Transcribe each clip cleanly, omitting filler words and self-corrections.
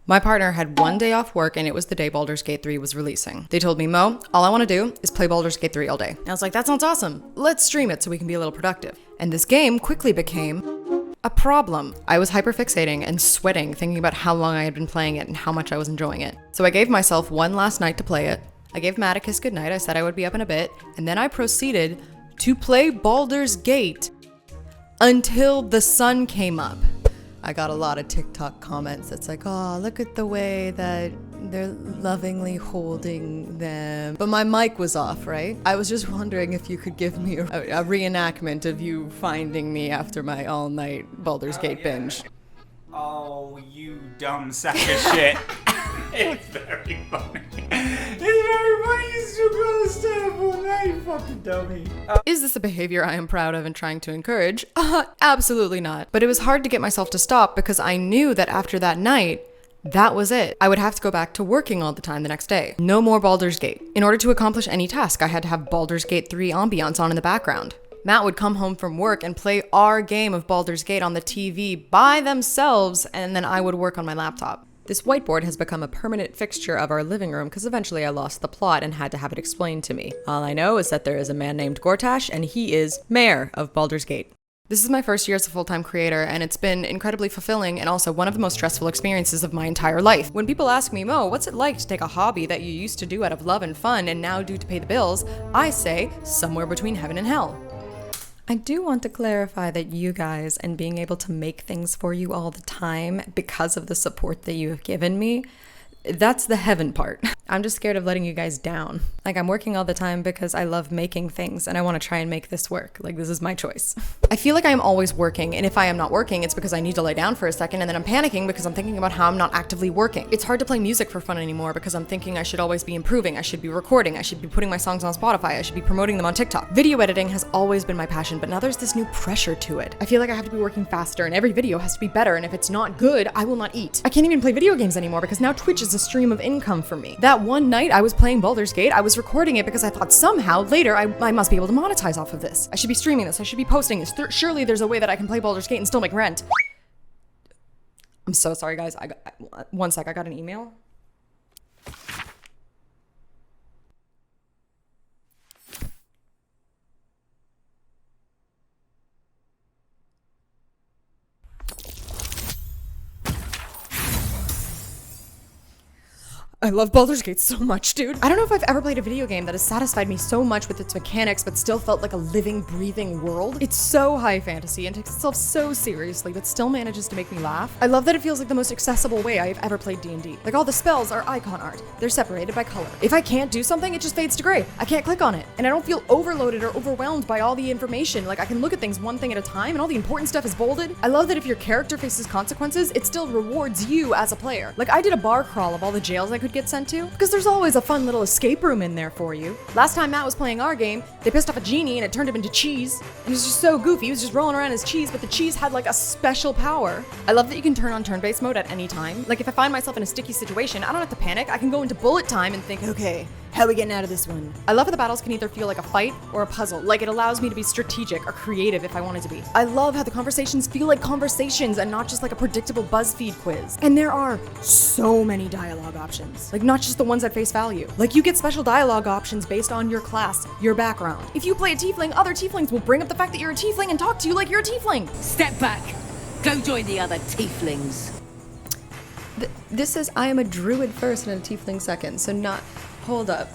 My partner had one day off work and it was the day Baldur's Gate 3 was releasing. They told me, Mo, all I want to do is play Baldur's Gate 3 all day. I was like, that sounds awesome. Let's stream it so we can be a little productive. And this game quickly became a problem. I was hyperfixating and sweating thinking about how long I had been playing it and how much I was enjoying it. So I gave myself one last night to play it. I gave Matt a kiss goodnight. I said I would be up in a bit. And then I proceeded to play Baldur's Gate until the sun came up. I got a lot of TikTok comments that's like, oh, look at the way that they're lovingly holding them. But my mic was off, right? I was just wondering if you could give me a reenactment of you finding me after my all-night Baldur's Gate binge. Oh, you dumb sack of shit. It's very funny. It's very funny. You still gotta stay up all night, you fucking dummy. Is this a behavior I am proud of and trying to encourage? Absolutely not. But it was hard to get myself to stop because I knew that after that night, that was it. I would have to go back to working all the time the next day. No more Baldur's Gate. In order to accomplish any task, I had to have Baldur's Gate 3 ambiance on in the background. Matt would come home from work and play our game of Baldur's Gate on the TV by themselves, and then I would work on my laptop. This whiteboard has become a permanent fixture of our living room because eventually I lost the plot and had to have it explained to me. All I know is that there is a man named Gortash, and he is mayor of Baldur's Gate. This is my first year as a full-time creator, and it's been incredibly fulfilling and also one of the most stressful experiences of my entire life. When people ask me, Mo, what's it like to take a hobby that you used to do out of love and fun and now do to pay the bills? I say, somewhere between heaven and hell. I do want to clarify that you guys and being able to make things for you all the time because of the support that you have given me, that's the heaven part. I'm just scared of letting you guys down. Like, I'm working all the time because I love making things and I want to try and make this work. Like, this is my choice. I feel like I am always working, and if I am not working, it's because I need to lay down for a second, and then I'm panicking because I'm thinking about how I'm not actively working. It's hard to play music for fun anymore because I'm thinking I should always be improving, I should be recording, I should be putting my songs on Spotify, I should be promoting them on TikTok. Video editing has always been my passion, but now there's this new pressure to it. I feel like I have to be working faster, and every video has to be better, and if it's not good, I will not eat. I can't even play video games anymore because now Twitch is a stream of income for me. That one night I was playing Baldur's Gate, I was recording it because I thought somehow later I must be able to monetize off of this. I should be streaming this, I should be posting this. Surely there's a way that I can play Baldur's Gate and still make rent. I'm so sorry guys, one sec, I got an email. I love Baldur's Gate so much, dude. I don't know if I've ever played a video game that has satisfied me so much with its mechanics, but still felt like a living, breathing world. It's so high fantasy and takes itself so seriously, but still manages to make me laugh. I love that it feels like the most accessible way I've ever played D&D. Like, all the spells are icon art. They're separated by color. If I can't do something, it just fades to gray. I can't click on it. And I don't feel overloaded or overwhelmed by all the information. Like, I can look at things one thing at a time, and all the important stuff is bolded. I love that if your character faces consequences, it still rewards you as a player. Like, I did a bar crawl of all the jails I could get sent to, because there's always a fun little escape room in there for you. Last time Matt was playing our game, they pissed off a genie and it turned him into cheese. And he was just so goofy, he was just rolling around as cheese, but the cheese had like a special power. I love that you can turn on turn-based mode at any time. Like, if I find myself in a sticky situation, I don't have to panic, I can go into bullet time and think, okay, how are we getting out of this one? I love how the battles can either feel like a fight or a puzzle. Like, it allows me to be strategic or creative if I wanted to be. I love how the conversations feel like conversations and not just like a predictable BuzzFeed quiz. And there are so many dialogue options. Like, not just the ones at face value. Like, you get special dialogue options based on your class, your background. If you play a tiefling, other tieflings will bring up the fact that you're a tiefling and talk to you like you're a tiefling. Step back. Go join the other tieflings. This is, I am a druid first and a tiefling second, so not... Hold up.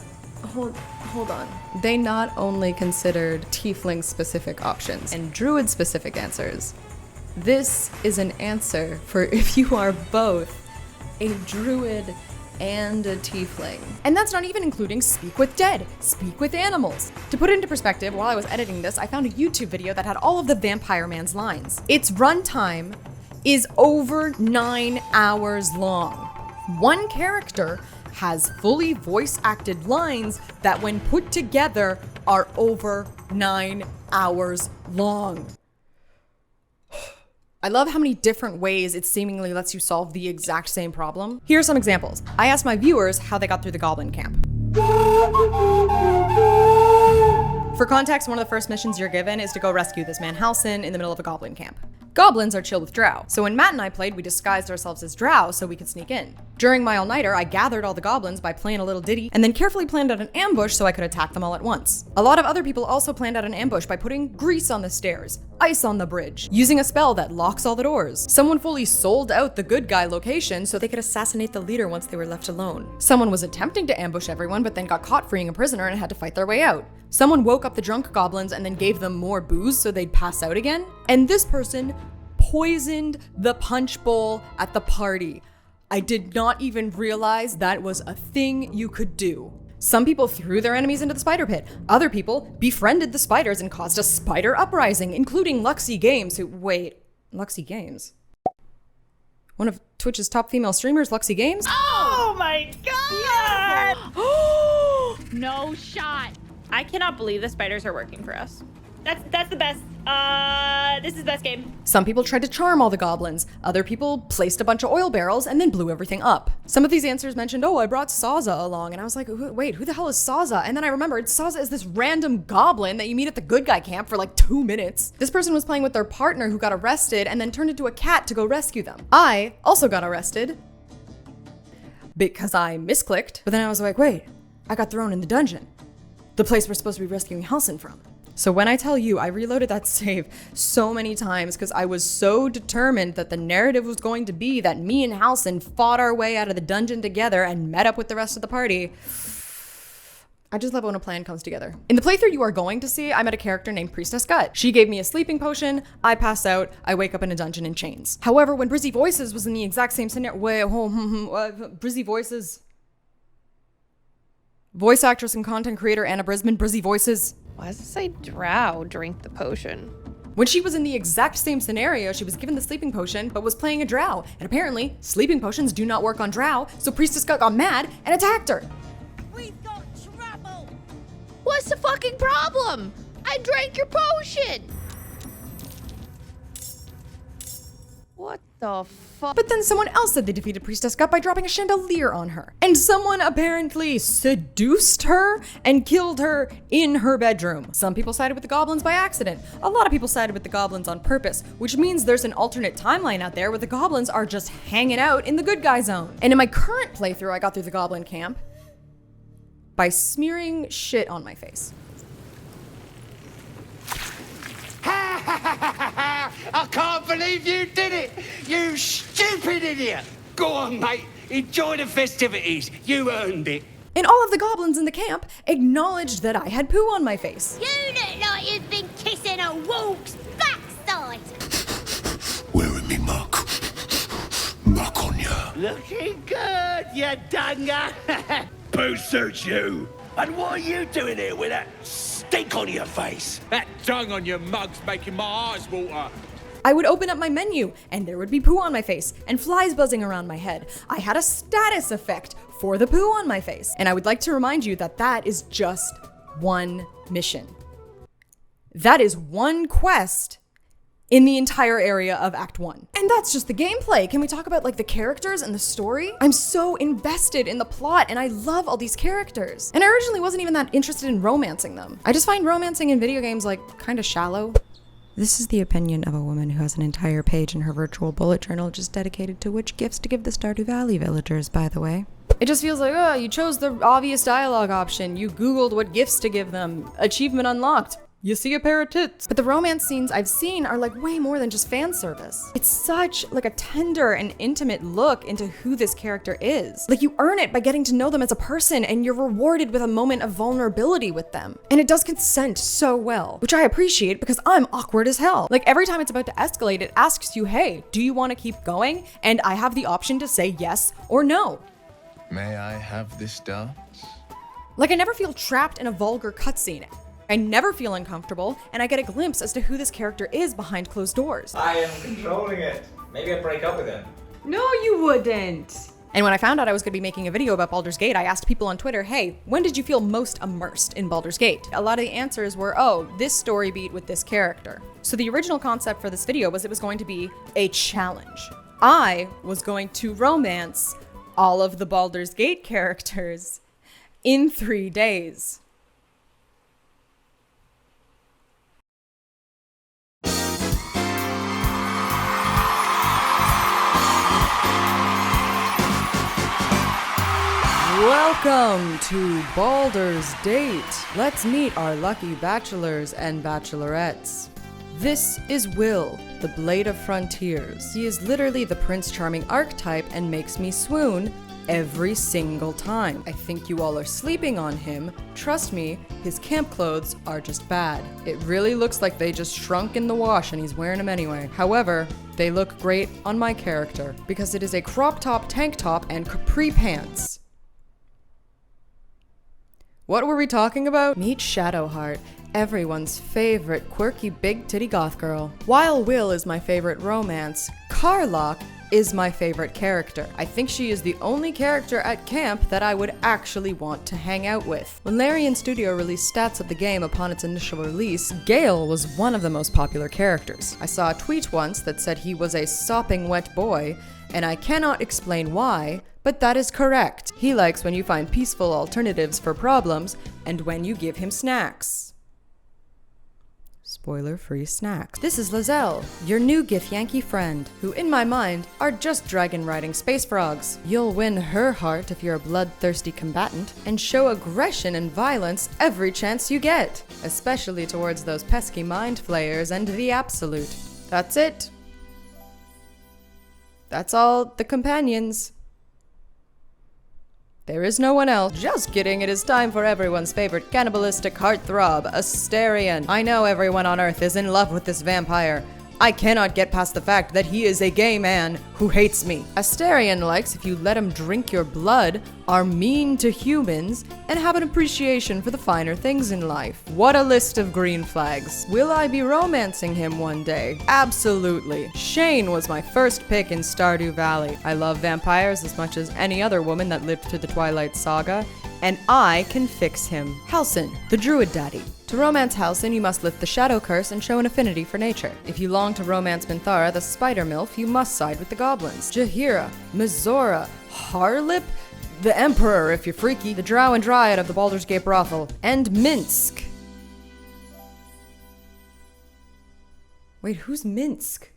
Hold on. They not only considered tiefling-specific options and druid-specific answers. This is an answer for if you are both a druid and a tiefling. And that's not even including speak with dead, speak with animals. To put it into perspective, while I was editing this, I found a YouTube video that had all of the Vampire Man's lines. Its runtime is over 9 hours long. One character has fully voice-acted lines that when put together are over 9 hours long. I love how many different ways it seemingly lets you solve the exact same problem. Here are some examples. I asked my viewers how they got through the Goblin Camp. For context, one of the first missions you're given is to go rescue this man Halsin in the middle of a Goblin Camp. Goblins are chill with drow. So when Matt and I played, we disguised ourselves as drow so we could sneak in. During my all-nighter, I gathered all the goblins by playing a little ditty, and then carefully planned out an ambush so I could attack them all at once. A lot of other people also planned out an ambush by putting grease on the stairs, ice on the bridge, using a spell that locks all the doors. Someone fully sold out the good guy location so they could assassinate the leader once they were left alone. Someone was attempting to ambush everyone but then got caught freeing a prisoner and had to fight their way out. Someone woke up the drunk goblins and then gave them more booze so they'd pass out again. And this person poisoned the punch bowl at the party. I did not even realize that was a thing you could do. Some people threw their enemies into the spider pit. Other people befriended the spiders and caused a spider uprising, including Luxy Games, Luxy Games? One of Twitch's top female streamers, Luxy Games? Oh my god! No shot. I cannot believe the spiders are working for us. That's the best. This is the best game. Some people tried to charm all the goblins. Other people placed a bunch of oil barrels and then blew everything up. Some of these answers mentioned, oh, I brought Saza along. And I was like, wait, who the hell is Saza? And then I remembered Saza is this random goblin that you meet at the good guy camp for like 2 minutes. This person was playing with their partner who got arrested and then turned into a cat to go rescue them. I also got arrested because I misclicked. But then I was like, wait, I got thrown in the dungeon. The place we're supposed to be rescuing Halsin from. So when I tell you, I reloaded that save so many times because I was so determined that the narrative was going to be that me and Halsin fought our way out of the dungeon together and met up with the rest of the party. I just love it when a plan comes together. In the playthrough you are going to see, I met a character named Priestess Gut. She gave me a sleeping potion, I pass out, I wake up in a dungeon in chains. However, when Brizzy Voices was in the exact same scenario, Brizzy Voices... Voice actress and content creator Anna Brisbane, Brizzy Voices. Why does it say drow drink the potion? When she was in the exact same scenario, she was given the sleeping potion, but was playing a drow. And apparently, sleeping potions do not work on drow, so Priestess Gut got mad and attacked her. We've got trouble! What's the fucking problem? I drank your potion. What the fuck? But then someone else said they defeated Priestess Gut by dropping a chandelier on her. And someone apparently seduced her and killed her in her bedroom. Some people sided with the goblins by accident. A lot of people sided with the goblins on purpose, which means there's an alternate timeline out there where the goblins are just hanging out in the good guy zone. And in my current playthrough, I got through the goblin camp by smearing shit on my face. I can't believe you did it! You stupid idiot! Go on, mate. Enjoy the festivities. You earned it. And all of the goblins in the camp acknowledged that I had poo on my face. You look like you've been kissing a wolf's backside! Wearing me muck. Muck on ya. Looking good, you dunger. Poo suits you. And what are you doing here with that stink on your face? That tongue on your mug's making my eyes water. I would open up my menu and there would be poo on my face and flies buzzing around my head. I had a status effect for the poo on my face. And I would like to remind you that that is just one mission. That is one quest in the entire area of Act 1. And that's just the gameplay. Can we talk about like the characters and the story? I'm so invested in the plot and I love all these characters. And I originally wasn't even that interested in romancing them. I just find romancing in video games like kind of shallow. This is the opinion of a woman who has an entire page in her virtual bullet journal just dedicated to which gifts to give the Stardew Valley villagers, by the way. It just feels like, oh, you chose the obvious dialogue option. You Googled what gifts to give them. Achievement unlocked. You see a pair of tits. But the romance scenes I've seen are like way more than just fan service. It's such like a tender and intimate look into who this character is. Like you earn it by getting to know them as a person and you're rewarded with a moment of vulnerability with them. And it does consent so well, which I appreciate because I'm awkward as hell. Like every time it's about to escalate, it asks you, hey, do you want to keep going? And I have the option to say yes or no. May I have this dance? Like I never feel trapped in a vulgar cutscene. I never feel uncomfortable, and I get a glimpse as to who this character is behind closed doors. I am controlling it. Maybe I'd break up with him. No, you wouldn't. And when I found out I was going to be making a video about Baldur's Gate, I asked people on Twitter, hey, when did you feel most immersed in Baldur's Gate? A lot of the answers were, oh, this story beat with this character. So the original concept for this video was it was going to be a challenge. I was going to romance all of the Baldur's Gate characters in 3 days. Welcome to Baldur's Date. Let's meet our lucky bachelors and bachelorettes. This is Will, the Blade of Frontiers. He is literally the Prince Charming archetype and makes me swoon every single time. I think you all are sleeping on him. Trust me, his camp clothes are just bad. It really looks like they just shrunk in the wash and he's wearing them anyway. However, they look great on my character because it is a crop top, tank top, and capri pants. What were we talking about? Meet Shadowheart, everyone's favorite quirky big titty goth girl. While Will is my favorite romance, Carlock is my favorite character. I think she is the only character at camp that I would actually want to hang out with. When Larian Studio released stats of the game upon its initial release, Gale was one of the most popular characters. I saw a tweet once that said he was a sopping wet boy, and I cannot explain why, but that is correct. He likes when you find peaceful alternatives for problems, and when you give him snacks. Spoiler-free snacks. This is Lizelle, your new Githyanki friend, who in my mind are just dragon-riding space frogs. You'll win her heart if you're a bloodthirsty combatant, and show aggression and violence every chance you get, especially towards those pesky mind flayers and the Absolute. That's it. That's all the companions. There is no one else. Just kidding, it is time for everyone's favorite cannibalistic heartthrob, Asterion. I know everyone on Earth is in love with this vampire. I cannot get past the fact that he is a gay man who hates me. Asterion likes if you let him drink your blood, are mean to humans, and have an appreciation for the finer things in life. What a list of green flags. Will I be romancing him one day? Absolutely. Shane was my first pick in Stardew Valley. I love vampires as much as any other woman that lived through the Twilight Saga, and I can fix him. Halsin, the Druid Daddy. To romance Halsin, you must lift the Shadow Curse and show an affinity for nature. If you long to romance Minthara, the Spider Milf, you must side with the goblins. Jahira, Mizora, Harlip, the Emperor if you're freaky, the Drow and Dryad of the Baldur's Gate brothel, and Minsk. Wait, who's Minsk?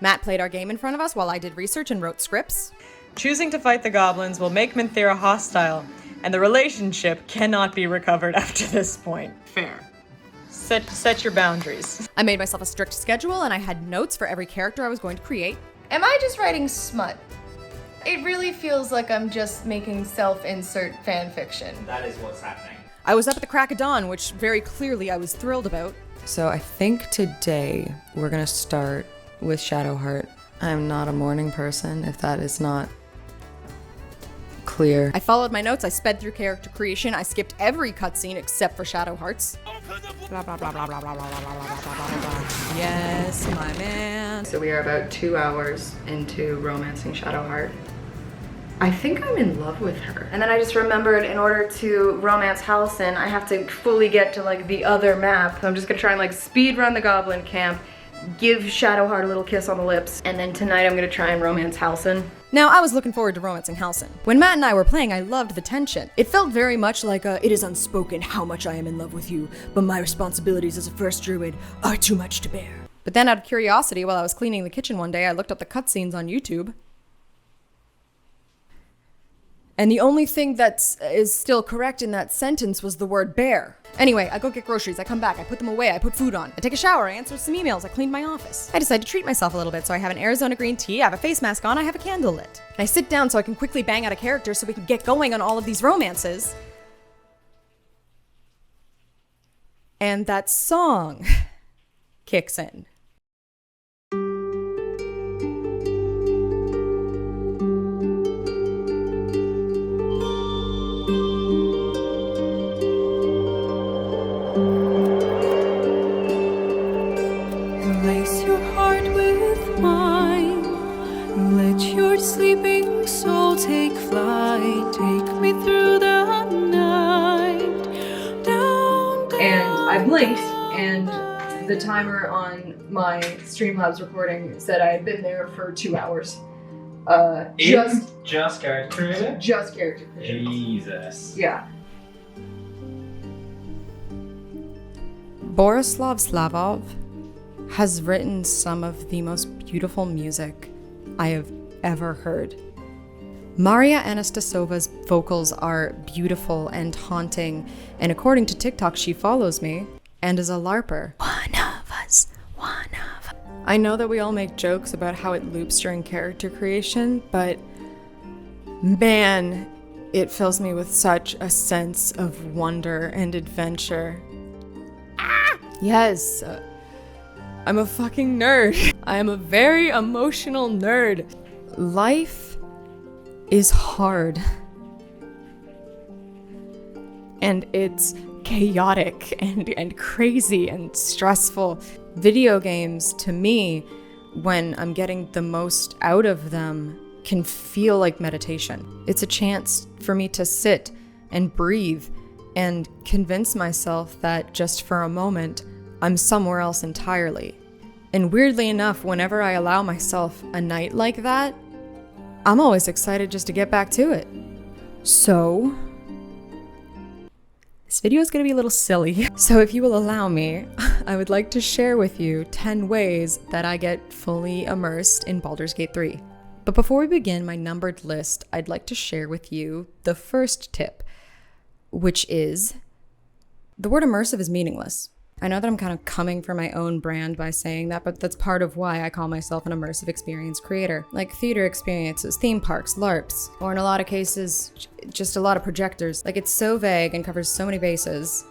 Matt played our game in front of us while I did research and wrote scripts. Choosing to fight the goblins will make Minthara hostile, and the relationship cannot be recovered after this point. Fair. Set your boundaries. I made myself a strict schedule and I had notes for every character I was going to create. Am I just writing smut? It really feels like I'm just making self-insert fanfiction. That is what's happening. I was up at the crack of dawn, which very clearly I was thrilled about. So I think today we're gonna start with Shadowheart. I'm not a morning person, if that is not clear. I followed my notes, I sped through character creation, I skipped every cutscene except for Shadowheart's. Blah, blah, blah, blah, blah, blah, blah, blah, blah, blah, blah. Yes, my man. So we are about 2 hours into romancing Shadowheart. I think I'm in love with her. And then I just remembered in order to romance Halsin, I have to fully get to like the other map. So I'm just gonna try and like speed run the goblin camp, give Shadowheart a little kiss on the lips, and then tonight I'm gonna try and romance Halsin. Now, I was looking forward to romancing Halsin. When Matt and I were playing, I loved the tension. It felt very much like it is unspoken how much I am in love with you, but my responsibilities as a first druid are too much to bear. But then out of curiosity, while I was cleaning the kitchen one day, I looked up the cutscenes on YouTube. And the only thing that is still correct in that sentence was the word bear. Anyway, I go get groceries, I come back, I put them away, I put food on, I take a shower, I answer some emails, I clean my office. I decide to treat myself a little bit, so I have an Arizona green tea, I have a face mask on, I have a candle lit. And I sit down so I can quickly bang out a character so we can get going on all of these romances. And that song kicks in. Sleeping soul, take flight, take me through the night, down. And I blinked, and the timer on my Streamlabs recording said I had been there for 2 hours. Just character creator? Just character creator. Jesus. Yeah. Borislav Slavov has written some of the most beautiful music I have ever heard. Maria Anastasova's vocals are beautiful and haunting, and according to TikTok, she follows me and is a LARPer. One of us. I know that we all make jokes about how it loops during character creation, but man, it fills me with such a sense of wonder and adventure. Yes, I'm a fucking nerd. I am a very emotional nerd. Life is hard. And it's chaotic and crazy and stressful. Video games, to me, when I'm getting the most out of them, can feel like meditation. It's a chance for me to sit and breathe and convince myself that just for a moment, I'm somewhere else entirely. And weirdly enough, whenever I allow myself a night like that, I'm always excited just to get back to it. So, this video is gonna be a little silly. So if you will allow me, I would like to share with you 10 ways that I get fully immersed in Baldur's Gate 3. But before we begin my numbered list, I'd like to share with you the first tip, which is the word immersive is meaningless. I know that I'm kind of coming for my own brand by saying that, but that's part of why I call myself an immersive experience creator. Like theater experiences, theme parks, LARPs, or in a lot of cases, just a lot of projectors. Like it's so vague and covers so many bases.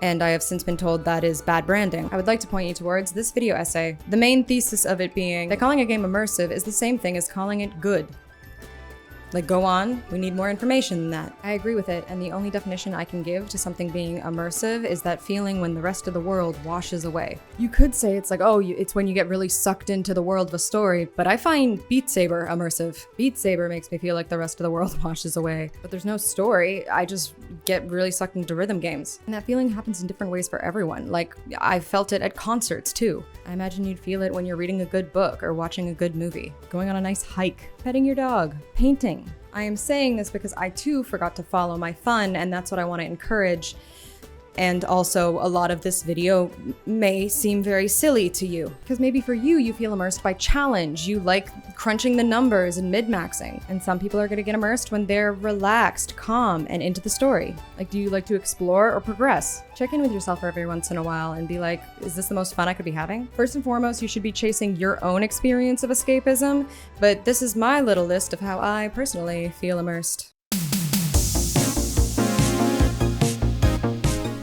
And I have since been told that is bad branding. I would like to point you towards this video essay. The main thesis of it being that calling a game immersive is the same thing as calling it good. Like, go on, we need more information than that. I agree with it, and the only definition I can give to something being immersive is that feeling when the rest of the world washes away. You could say it's like, oh, it's when you get really sucked into the world of a story, but I find Beat Saber immersive. Beat Saber makes me feel like the rest of the world washes away. But there's no story, I just get really sucked into rhythm games. And that feeling happens in different ways for everyone. Like, I've felt it at concerts too. I imagine you'd feel it when you're reading a good book or watching a good movie, going on a nice hike, petting your dog, painting. I am saying this because I too forgot to follow my fun, and that's what I want to encourage. And also, a lot of this video may seem very silly to you, because maybe for you, you feel immersed by challenge. You like crunching the numbers and min-maxing. And some people are going to get immersed when they're relaxed, calm, and into the story. Like, do you like to explore or progress? Check in with yourself every once in a while and be like, is this the most fun I could be having? First and foremost, you should be chasing your own experience of escapism, but this is my little list of how I personally feel immersed.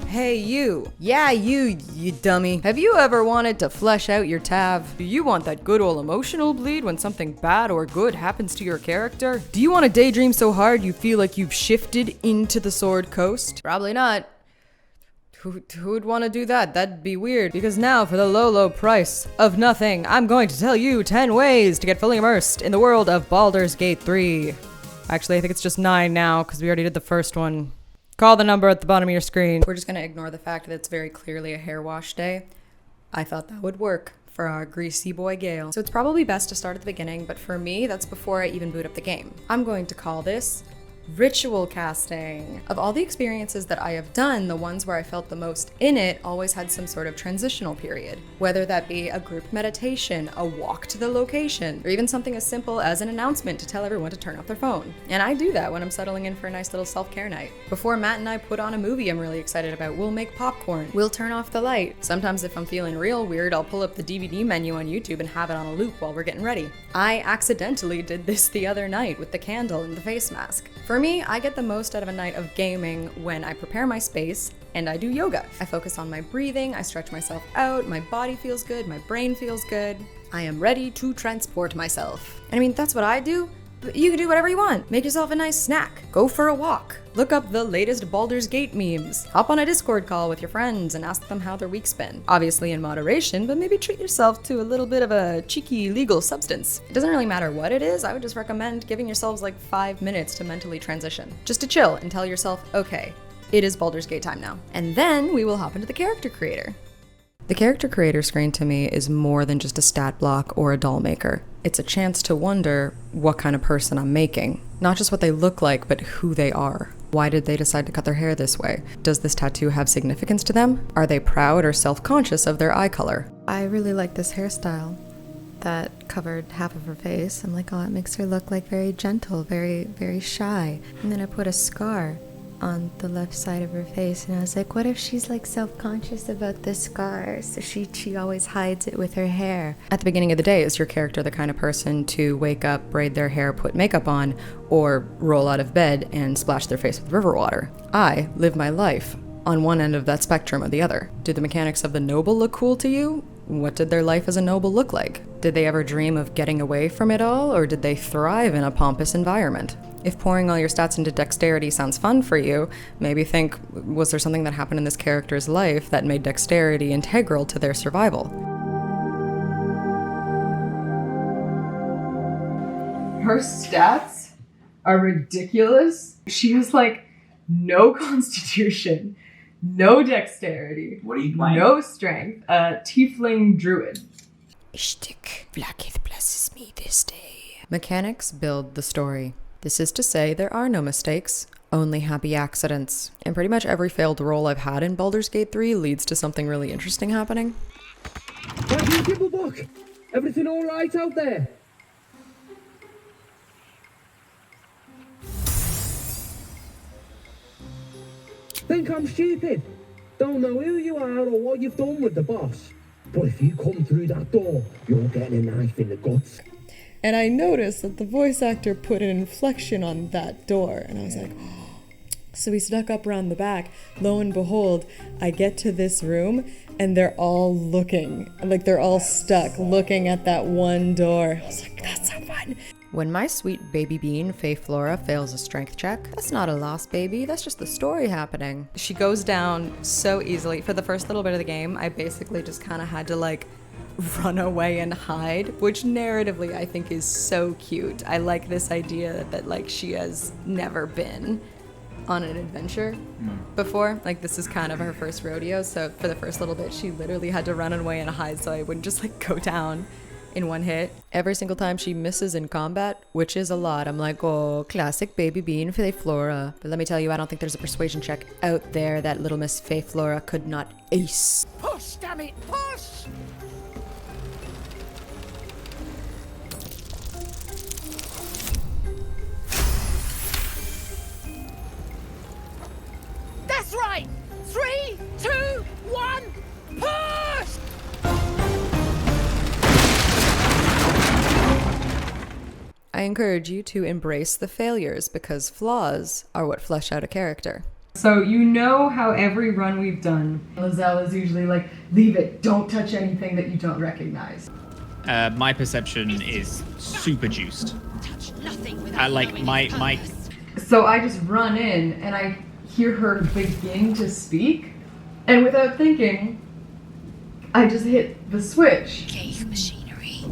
Hey you! Yeah, you dummy. Have you ever wanted to flesh out your Tav? Do you want that good old emotional bleed when something bad or good happens to your character? Do you want to daydream so hard you feel like you've shifted into the Sword Coast? Probably not. Who'd want to do that? That'd be weird. Because now, for the low price of nothing, I'm going to tell you 10 ways to get fully immersed in the world of Baldur's Gate 3. Actually, I think it's just 9 now, because we already did the first one. Call the number at the bottom of your screen. We're just going to ignore the fact that it's very clearly a hair wash day. I thought that would work for our greasy boy Gale. So it's probably best to start at the beginning, but for me, that's before I even boot up the game. I'm going to call this ritual casting. Of all the experiences that I have done, the ones where I felt the most in it always had some sort of transitional period. Whether that be a group meditation, a walk to the location, or even something as simple as an announcement to tell everyone to turn off their phone. And I do that when I'm settling in for a nice little self-care night. Before Matt and I put on a movie I'm really excited about, we'll make popcorn. We'll turn off the light. Sometimes if I'm feeling real weird, I'll pull up the DVD menu on YouTube and have it on a loop while we're getting ready. I accidentally did this the other night with the candle and the face mask. For me, I get the most out of a night of gaming when I prepare my space and I do yoga. I focus on my breathing, I stretch myself out, my body feels good, my brain feels good. I am ready to transport myself. And I mean, that's what I do, but you can do whatever you want. Make yourself a nice snack, go for a walk, look up the latest Baldur's Gate memes, hop on a Discord call with your friends and ask them how their week's been. Obviously in moderation, but maybe treat yourself to a little bit of a cheeky legal substance. It doesn't really matter what it is, I would just recommend giving yourselves like 5 minutes to mentally transition. Just to chill and tell yourself, okay, it is Baldur's Gate time now. And then we will hop into the character creator. The character creator screen to me is more than just a stat block or a doll maker. It's a chance to wonder what kind of person I'm making. Not just what they look like, but who they are. Why did they decide to cut their hair this way? Does this tattoo have significance to them? Are they proud or self-conscious of their eye color? I really like this hairstyle. that covered half of her face. I'm like, oh, it makes her look like very gentle, very, very shy. And then I put a scar on the left side of her face, and I was like, what if she's like self-conscious about this scar, so she always hides it with her hair? At the beginning of the day, is your character the kind of person to wake up, braid their hair, put makeup on, or roll out of bed and splash their face with river water? I live my life on one end of that spectrum or the other. Do the mechanics of the noble look cool to you? What did their life as a noble look like? Did they ever dream of getting away from it all, or did they thrive in a pompous environment? If pouring all your stats into dexterity sounds fun for you, maybe think, was there something that happened in this character's life that made dexterity integral to their survival? Her stats are ridiculous. She has like no constitution, no dexterity, what are you playing? No strength, tiefling druid. Ishtik, Blackith blesses me this day. Mechanics build the story. This is to say, there are no mistakes, only happy accidents. And pretty much every failed roll I've had in Baldur's Gate 3 leads to something really interesting happening. Gibblebook! Everything alright out there? Think I'm stupid? Don't know who you are or what you've done with the boss. But if you come through that door, you're getting a knife in the guts. And I noticed that the voice actor put an inflection on that door, and I was like, oh. So we snuck up around the back. Lo and behold, I get to this room, and they're all looking, like they're all stuck, looking at that one door. I was like, that's so fun. When my sweet baby bean, Fae Flora, fails a strength check, that's not a lost baby, that's just the story happening. She goes down so easily. For the first little bit of the game, I basically just kind of had to like run away and hide, which narratively I think is so cute. I like this idea that like she has never been on an adventure before. Like this is kind of her first rodeo, so for the first little bit she literally had to run away and hide so I wouldn't just like go down in one hit. Every single time she misses in combat, which is a lot, I'm like, oh, classic baby bean Fae Flora. But let me tell you, I don't think there's a persuasion check out there that little Miss Fae Flora could not ace. Push, damn it, push! That's right! 3, 2, 1, push! I encourage you to embrace the failures because flaws are what flesh out a character. So you know how every run we've done, Lizelle is usually like, leave it, don't touch anything that you don't recognize. My perception is super juiced. Touch nothing Like my. So I just run in and I hear her begin to speak, and without thinking, I just hit the switch. Cave machinery.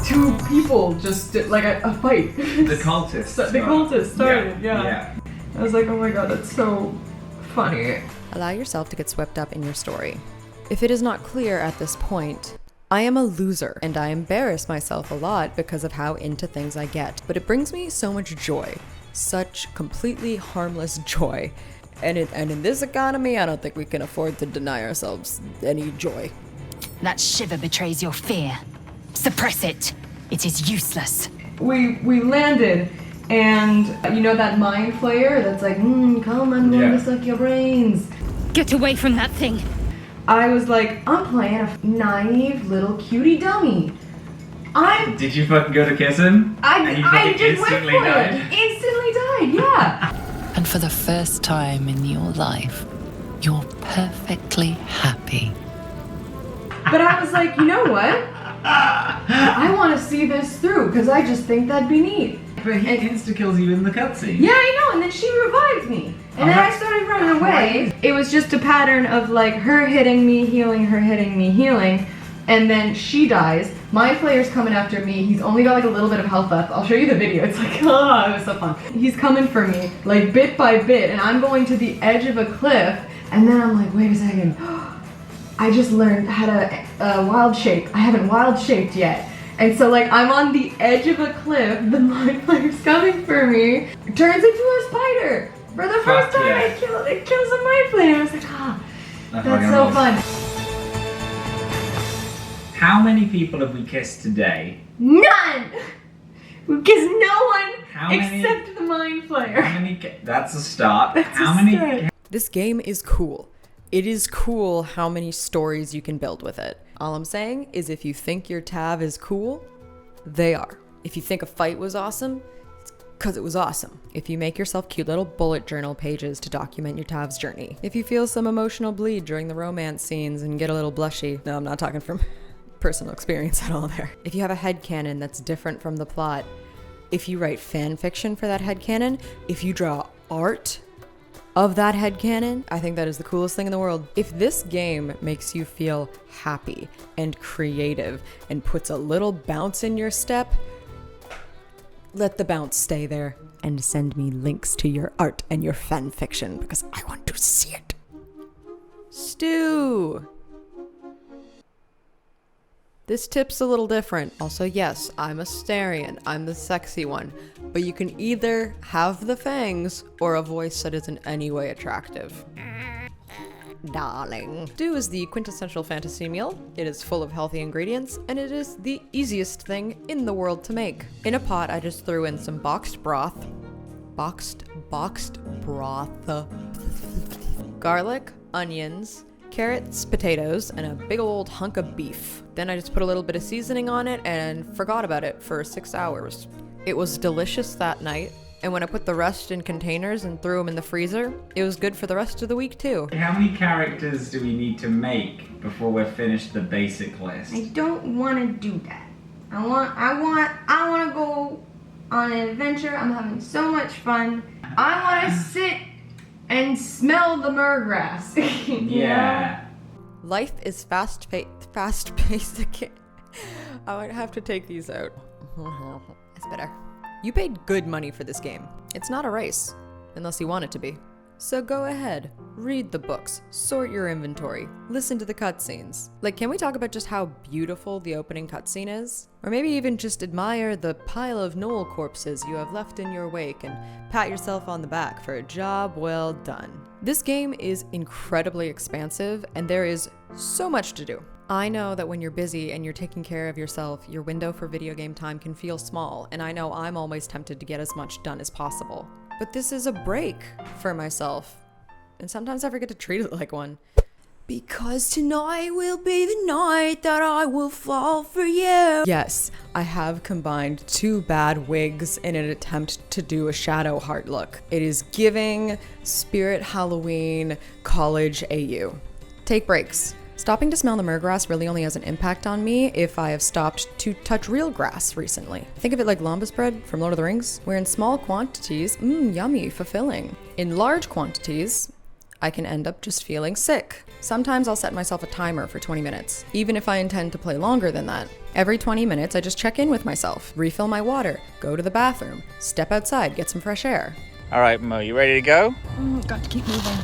Two people just did like a fight. The cultists. The cultists started, yeah. I was like, oh my god, that's so funny. Allow yourself to get swept up in your story. If it is not clear at this point, I am a loser, and I embarrass myself a lot because of how into things I get. But it brings me so much joy. Such completely harmless joy. And in this economy, I don't think we can afford to deny ourselves any joy. That shiver betrays your fear. Suppress it. It is useless. We landed, and you know that mind flayer that's like, come, I'm going to suck your brains. Get away from that thing. I was like, I'm playing a naive little cutie dummy. Did you fucking go to kiss him? I just went for it. Instantly died, yeah. And for the first time in your life, you're perfectly happy. But I was like, you know what? I want to see this through because I just think that'd be neat. But he insta-kills you in the cutscene. Yeah, I know, and then she revived me. And then I started running away. It was just a pattern of like her hitting me, healing, her hitting me, healing. And then she dies. My player's coming after me. He's only got like a little bit of health left. I'll show you the video. It's like, oh, it was so fun. He's coming for me, like bit by bit, and I'm going to the edge of a cliff. And then I'm like, wait a second. I just learned how to wild shape. I haven't wild shaped yet. And so like I'm on the edge of a cliff, the mind player's coming for me, turns into a spider. For the first time it kills a mind player. I was like, that's so fun. How many people have we kissed today? None! Because no one How many- except the mind flayer. How many? That's a start. That's How a many? start. This game is cool. It is cool how many stories you can build with it. All I'm saying is if you think your TAV is cool, they are. If you think a fight was awesome, it's because it was awesome. If you make yourself cute little bullet journal pages to document your TAV's journey. If you feel some emotional bleed during the romance scenes and get a little blushy. No, I'm not talking from personal experience at all there. If you have a headcanon that's different from the plot. If you write fan fiction for that headcanon. If you draw art of that headcanon, I think that is the coolest thing in the world. If this game makes you feel happy and creative and puts a little bounce in your step, let the bounce stay there and send me links to your art and your fan fiction because I want to see it. Stu! This tip's a little different. Also, yes, I'm a Starian. I'm the sexy one. But you can either have the fangs or a voice that is in any way attractive. Darling. Stew is the quintessential fantasy meal. It is full of healthy ingredients, and it is the easiest thing in the world to make. In a pot, I just threw in some boxed broth. Boxed broth. Garlic, onions, carrots, potatoes, and a big old hunk of beef. Then I just put a little bit of seasoning on it and forgot about it for 6 hours. It was delicious that night, and when I put the rest in containers and threw them in the freezer, it was good for the rest of the week too. How many characters do we need to make before we're finished the basic list? I don't want to do that. I want to go on an adventure. I'm having so much fun. I want to sit and smell the Mergrass. Yeah. Life is fast-paced. I might have to take these out. That's better. You paid good money for this game. It's not a race, unless you want it to be. So go ahead, read the books, sort your inventory, listen to the cutscenes. Like, can we talk about just how beautiful the opening cutscene is? Or maybe even just admire the pile of gnoll corpses you have left in your wake and pat yourself on the back for a job well done. This game is incredibly expansive and there is so much to do. I know that when you're busy and you're taking care of yourself, your window for video game time can feel small, and I know I'm always tempted to get as much done as possible. But this is a break for myself, and sometimes I forget to treat it like one. Because tonight will be the night that I will fall for you. Yes, I have combined 2 bad wigs in an attempt to do a shadow heart look. It is giving Spirit Halloween College AU. Take breaks. Stopping to smell the Mergrass really only has an impact on me if I have stopped to touch real grass recently. Think of it like lembas bread from Lord of the Rings, where in small quantities, yummy, fulfilling. In large quantities, I can end up just feeling sick. Sometimes I'll set myself a timer for 20 minutes, even if I intend to play longer than that. Every 20 minutes, I just check in with myself, refill my water, go to the bathroom, step outside, get some fresh air. All right, Mo, you ready to go? Got to keep moving.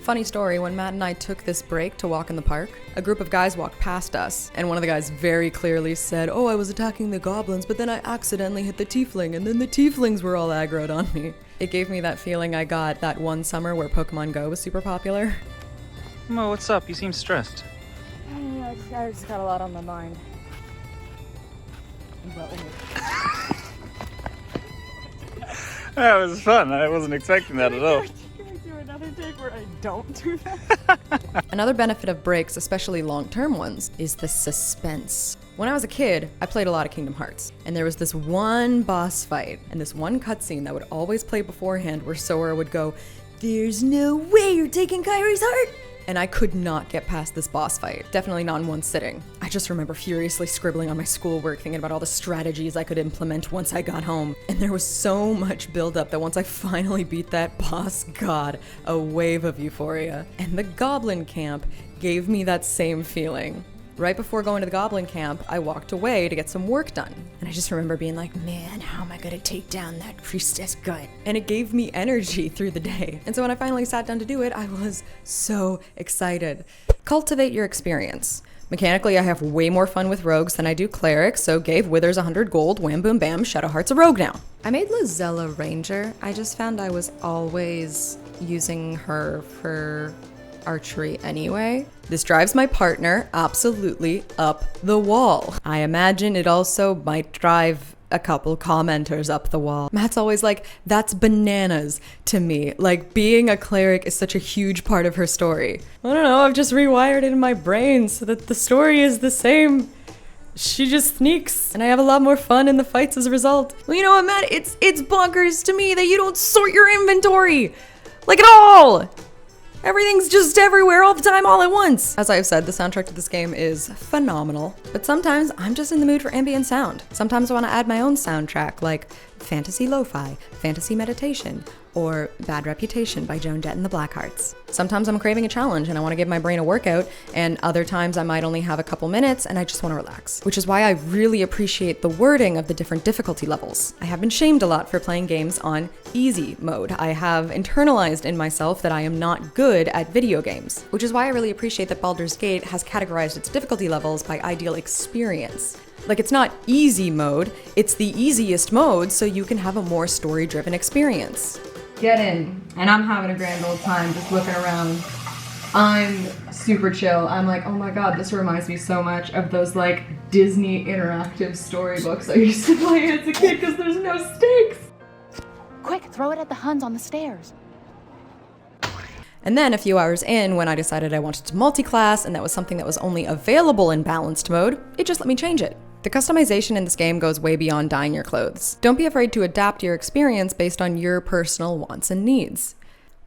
Funny story, when Matt and I took this break to walk in the park, a group of guys walked past us, and one of the guys very clearly said, "Oh, I was attacking the goblins, but then I accidentally hit the tiefling, and then the tieflings were all aggroed on me." It gave me that feeling I got that one summer where Pokemon Go was super popular. Mo, what's up? You seem stressed. I just got a lot on my mind. That was fun. I wasn't expecting that at all. Another take where I don't do that. Another benefit of breaks, especially long-term ones, is the suspense. When I was a kid, I played a lot of Kingdom Hearts, and there was this one boss fight and this one cutscene that would always play beforehand where Sora would go, "There's no way you're taking Kairi's heart!" And I could not get past this boss fight. Definitely not in one sitting. I just remember furiously scribbling on my schoolwork, thinking about all the strategies I could implement once I got home. And there was so much buildup that once I finally beat that boss, God, a wave of euphoria. And the Goblin Camp gave me that same feeling. Right before going to the Goblin Camp, I walked away to get some work done. And I just remember being like, man, how am I gonna take down that priestess gut? And it gave me energy through the day. And so when I finally sat down to do it, I was so excited. Cultivate your experience. Mechanically, I have way more fun with rogues than I do clerics, so gave Withers 100 gold, wham boom bam, Shadowheart's a rogue now. I made Lizella Ranger. I just found I was always using her for archery anyway. This drives my partner absolutely up the wall. I imagine it also might drive a couple commenters up the wall. Matt's always like, that's bananas to me. Like, being a cleric is such a huge part of her story. I don't know, I've just rewired it in my brain so that the story is the same. She just sneaks, and I have a lot more fun in the fights as a result. Well, you know what, Matt? It's bonkers to me that you don't sort your inventory, like, at all. Everything's just everywhere all the time, all at once. As I've said, the soundtrack to this game is phenomenal, but sometimes I'm just in the mood for ambient sound. Sometimes I want to add my own soundtrack, like fantasy lo-fi, fantasy meditation, or Bad Reputation by Joan Jett and the Blackhearts. Sometimes I'm craving a challenge and I want to give my brain a workout, and other times I might only have a couple minutes and I just want to relax. Which is why I really appreciate the wording of the different difficulty levels. I have been shamed a lot for playing games on easy mode. I have internalized in myself that I am not good at video games, which is why I really appreciate that Baldur's Gate has categorized its difficulty levels by ideal experience. Like, it's not easy mode, it's the easiest mode so you can have a more story-driven experience. Get in, and I'm having a grand old time just looking around. I'm super chill. I'm like, oh my god, this reminds me so much of those like Disney interactive storybooks I used to play as a kid because there's no stakes. Quick, throw it at the Huns on the stairs. And then a few hours in, when I decided I wanted to multi-class and that was something that was only available in balanced mode, it just let me change it. The customization in this game goes way beyond dyeing your clothes. Don't be afraid to adapt your experience based on your personal wants and needs.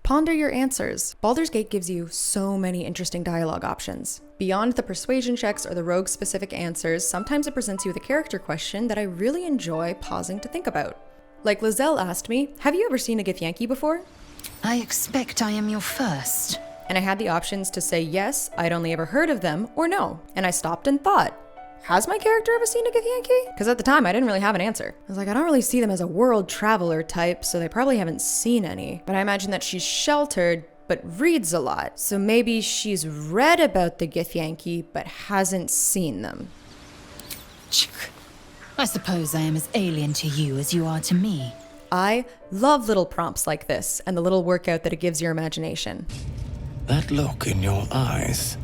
Ponder your answers. Baldur's Gate gives you so many interesting dialogue options. Beyond the persuasion checks or the rogue-specific answers, sometimes it presents you with a character question that I really enjoy pausing to think about. Like Lizelle asked me, have you ever seen a Githyanki before? I expect I am your first. And I had the options to say yes, I'd only ever heard of them, or no. And I stopped and thought, has my character ever seen a Githyanki? Because at the time, I didn't really have an answer. I was like, I don't really see them as a world traveler type, so they probably haven't seen any. But I imagine that she's sheltered, but reads a lot. So maybe she's read about the Githyanki, but hasn't seen them. I suppose I am as alien to you as you are to me. I love little prompts like this, and the little workout that it gives your imagination. That look in your eyes.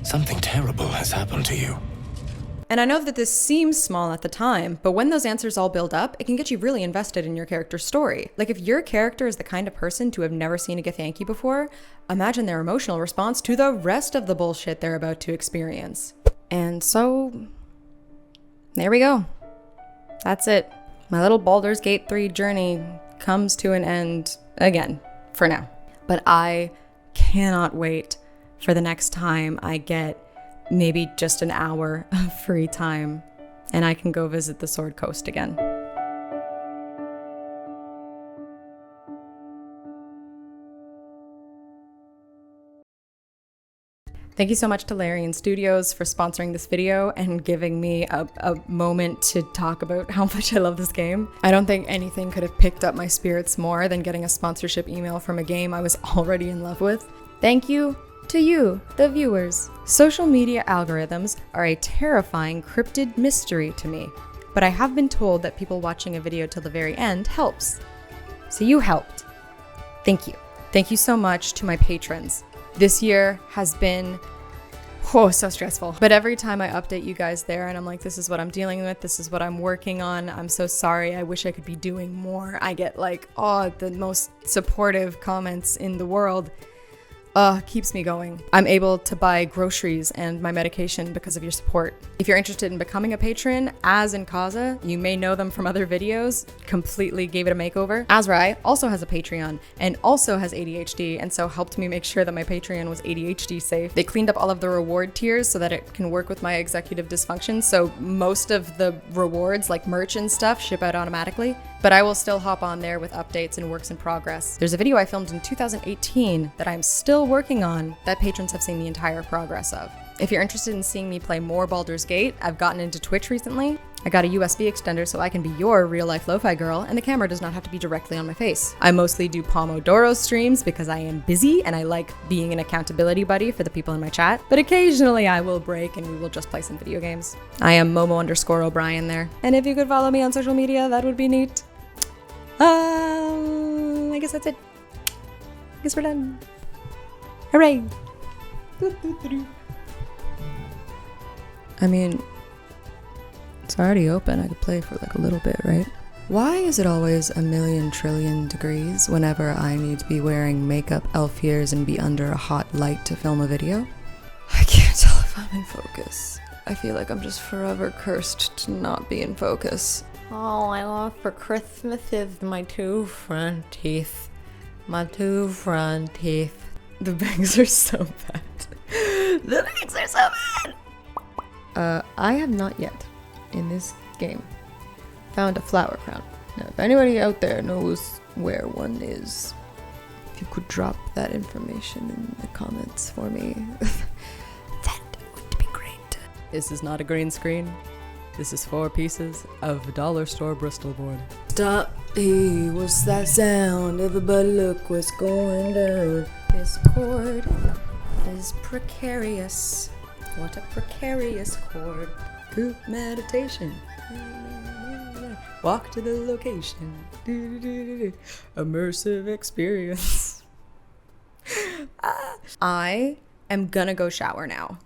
Something terrible has happened to you. And I know that this seems small at the time, but when those answers all build up, it can get you really invested in your character's story. Like, if your character is the kind of person to have never seen a Githyanki before, imagine their emotional response to the rest of the bullshit they're about to experience. And so, there we go. That's it. My little Baldur's Gate 3 journey comes to an end again, for now. But I cannot wait for the next time I get maybe just an hour of free time and I can go visit the Sword Coast again. Thank you so much to Larian Studios for sponsoring this video and giving me a moment to talk about how much I love this game. I don't think anything could have picked up my spirits more than getting a sponsorship email from a game I was already in love with. Thank you to you, the viewers. Social media algorithms are a terrifying cryptid mystery to me, but I have been told that people watching a video till the very end helps. So you helped. Thank you. Thank you so much to my patrons. This year has been, so stressful. But every time I update you guys there and I'm like, this is what I'm dealing with, this is what I'm working on, I'm so sorry, I wish I could be doing more. I get like, the most supportive comments in the world. Keeps me going. I'm able to buy groceries and my medication because of your support. If you're interested in becoming a patron, Az and Kaza, you may know them from other videos, completely gave it a makeover. Azrai also has a Patreon and also has ADHD, and so helped me make sure that my Patreon was ADHD safe. They cleaned up all of the reward tiers so that it can work with my executive dysfunction, so most of the rewards, like merch and stuff, ship out automatically. But I will still hop on there with updates and works in progress. There's a video I filmed in 2018 that I'm still working on that patrons have seen the entire progress of. If you're interested in seeing me play more Baldur's Gate, I've gotten into Twitch recently. I got a USB extender so I can be your real-life lo-fi girl, and the camera does not have to be directly on my face. I mostly do Pomodoro streams because I am busy and I like being an accountability buddy for the people in my chat, but occasionally I will break and we will just play some video games. I am Momo_O'Brien there, and if you could follow me on social media, that would be neat. I guess that's it. I guess we're done. Hooray! I mean, it's already open. I could play for like a little bit, right? Why is it always a million trillion degrees whenever I need to be wearing makeup, elf ears, and be under a hot light to film a video? I can't tell if I'm in focus. I feel like I'm just forever cursed to not be in focus. All I want for Christmas is my 2 front teeth. My 2 front teeth. The bangs are so bad. The bangs are so bad! I have not yet, in this game, found a flower crown. Now, if anybody out there knows where one is, if you could drop that information in the comments for me, that would be great. This is not a green screen. This is 4 pieces of dollar store Bristol board. Stop, hey, what's that sound? Everybody look what's going down. This chord is precarious. What a precarious chord. Group meditation. Walk to the location. Immersive experience. I am gonna go shower now.